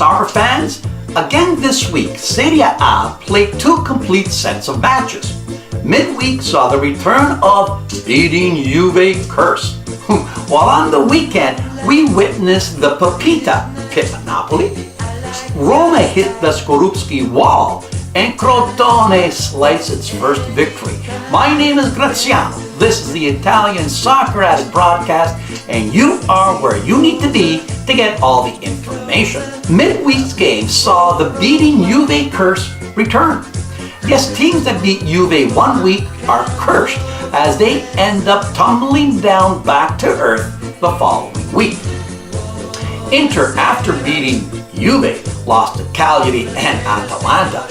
soccer fans, again this week, Serie A played two complete sets of matches. Midweek saw the return of beating Juve curse, while on the weekend we witnessed the Pepita pit Napoli. Roma hit the Skorupski wall and Crotone sliced its first victory. My name is Graziano. This is the Italian Soccer Addict broadcast, and you are where you need to be to get all the information. Midweek's game saw the beating Juve curse return. Yes, teams that beat Juve one week are cursed as they end up tumbling down back to earth the following week. Inter, after beating Juve, lost to Cagliari and Atalanta.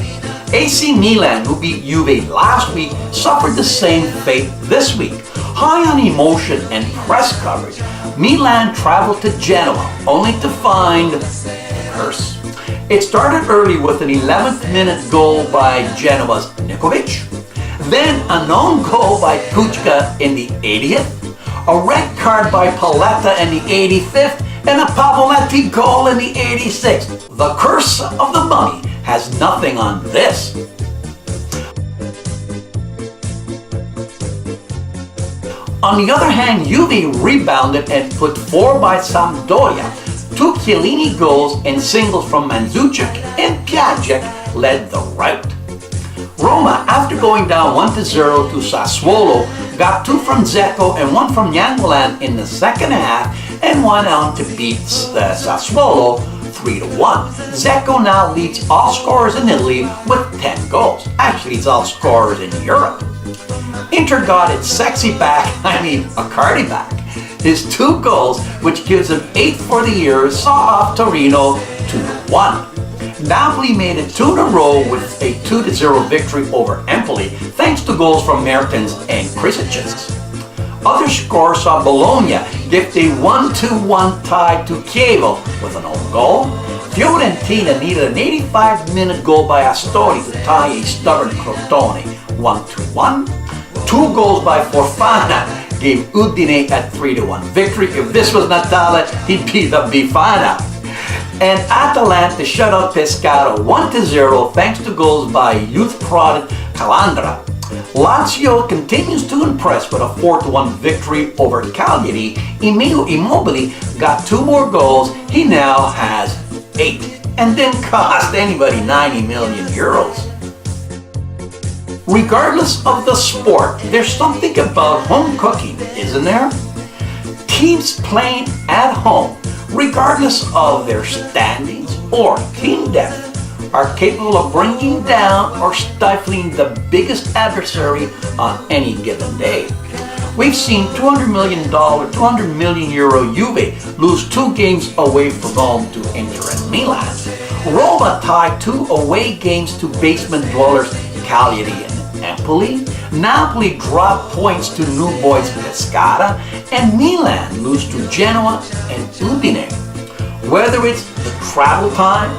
AC Milan, who beat Juve last week, suffered the same fate this week. High on emotion and press coverage, Milan traveled to Genoa only to find the curse. It started early with an 11th minute goal by Genoa's Nikovic, then a known goal by Kuchka in the 80th, a red card by Paletta in the 85th, and a Pavoletti goal in the 86th. The curse of the mummy has nothing on this. On the other hand, Juve rebounded and put 4 by Sampdoria. 2 Chiellini goals and singles from Mandzukic and Piatek led the rout. Roma, after going down 1-0 to Sassuolo, got 2 from Dzeko and 1 from Yangulan in the second half and went on to beat Sassuolo 3-1. Dzeko now leads all scorers in Italy with 10 goals. Actually, it's all scorers in Europe. Inter got its sexy back, Icardi back. His 2 goals, which gives him 8 for the year, saw off Torino 2-1. Napoli made it 2 in a row with a 2-0 victory over Empoli, thanks to goals from Mertens and Krisic. Other scores saw Bologna gift a 1-1 tie to Chievo with an own goal. Fiorentina needed an 85-minute goal by Astori to tie a stubborn Crotone 1-1. 2 goals by Forfana gave Udine a 3-1 victory. If this was Natale, he'd be the Bifana. And Atalanta shut out Pescara 1-0 thanks to goals by youth product Calandra. Lazio continues to impress with a 4-1 victory over Cagliari. Emilio Immobile got 2 more goals. He now has 8 and didn't cost anybody 90 million euros. Regardless of the sport, there's something about home cooking, isn't there? Teams playing at home, regardless of their standings or team depth, are capable of bringing down or stifling the biggest adversary on any given day. We've seen $200 million euro Juve lose 2 games away from home to Inter and Milan. Roma tied 2 away games to basement dwellers Cagliari and Empoli. Napoli dropped points to New Boys Pescara, and Milan lose to Genoa and Udine. Whether it's the travel time,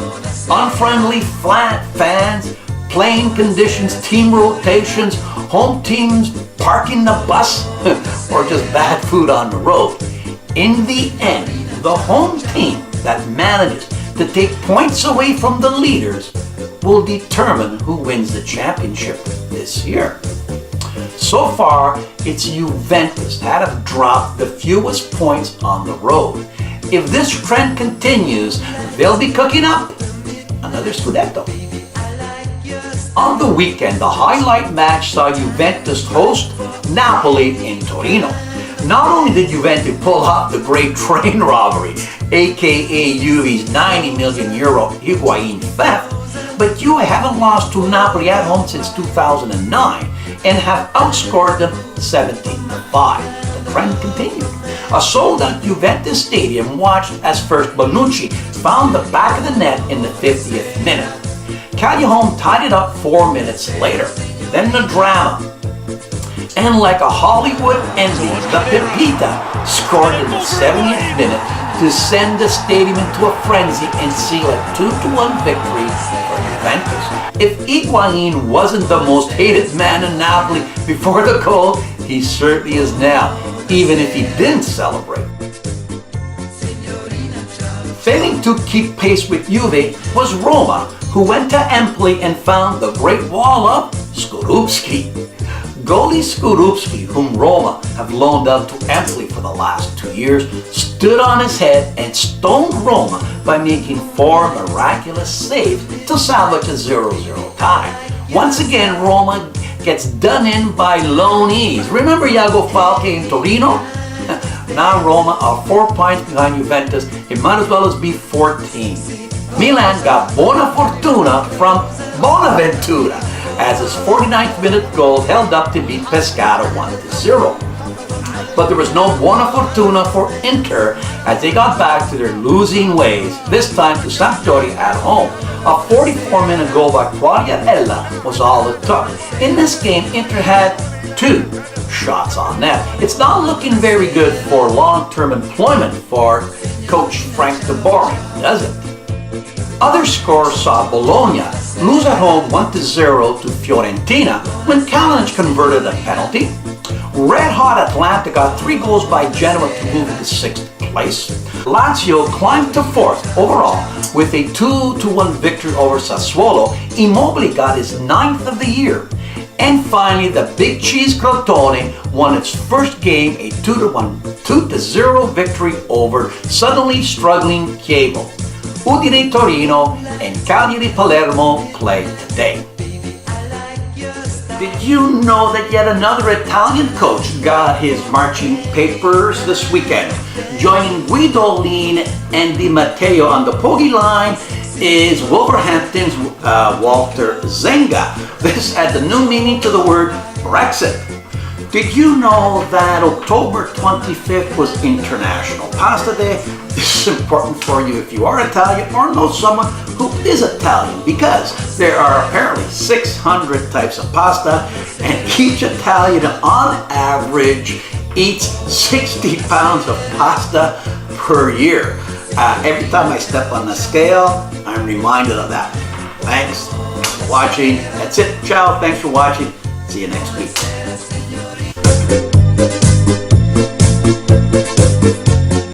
unfriendly flat fans, playing conditions, team rotations, home teams parking the bus, or just bad food on the road, in the end, the home team that manages to take points away from the leaders will determine who wins the championship this year. So far, it's Juventus that have dropped the fewest points on the road. If this trend continues, they'll be cooking up another Scudetto. On the weekend, the highlight match saw Juventus host Napoli in Torino. Not only did Juventus pull off the great train robbery, aka Juve's 90 million euro Higuain theft, but Juve haven't lost to Napoli at home since 2009 and have outscored them 17-5. The trend continued. A sold-out Juventus stadium watched as first Bonucci found the back of the net in the 50th minute. Callejon tied it up 4 minutes later. Then the drama. And like a Hollywood ending, the Pepita scored in the 70th minute to send the stadium into a frenzy and seal a 2-1 victory for Juventus. If Higuain wasn't the most hated man in Napoli before the goal, he certainly is now, even if he didn't celebrate. Failing Trying to keep pace with Juve was Roma, who went to Empoli and found the great wall of Skorupski. Goalie Skorupski, whom Roma have loaned out to Empoli for the last 2 years, stood on his head and stoned Roma by making 4 miraculous saves to salvage a 0-0 tie. Once again, Roma gets done in by loanees. Remember Iago Falque in Torino? Now Roma are 4 points behind Juventus. It might as well be 14. Milan got buona fortuna from Bonaventura as his 49th minute goal held up to beat Pescara 1-0. But there was no buona fortuna for Inter as they got back to their losing ways, this time to Sampdoria at home. A 44-minute goal by Quagliarella was all it took. In this game, Inter had 2 shots on net. It's not looking very good for long-term employment for coach Frank de Boer, does it? Other scores saw Bologna lose at home 1-0 to Fiorentina when Kalinic converted a penalty. Red-hot Atlanta got 3 goals by Genoa to move into 6th place. Lazio climbed to 4th overall with a 2-1 victory over Sassuolo. Immobile got his 9th of the year. And finally, the Big Cheese Crotone won its first game, a 2-0 victory over suddenly struggling Chievo. Udine Torino and Cagliari Palermo play today. Did you know that yet another Italian coach got his marching papers this weekend? Joining Guidolin and Di Matteo on the Poggi line is Wolverhampton's Walter Zenga. This adds a new meaning to the word Brexit. Did you know that October 25th was International Pasta Day? This is important for you if you are Italian or know someone who is Italian, because there are apparently 600 types of pasta and each Italian on average eats 60 pounds of pasta per year. Every time I step on the scale, I'm reminded of that. Thanks for watching. That's it. Ciao. Thanks for watching. See you next week.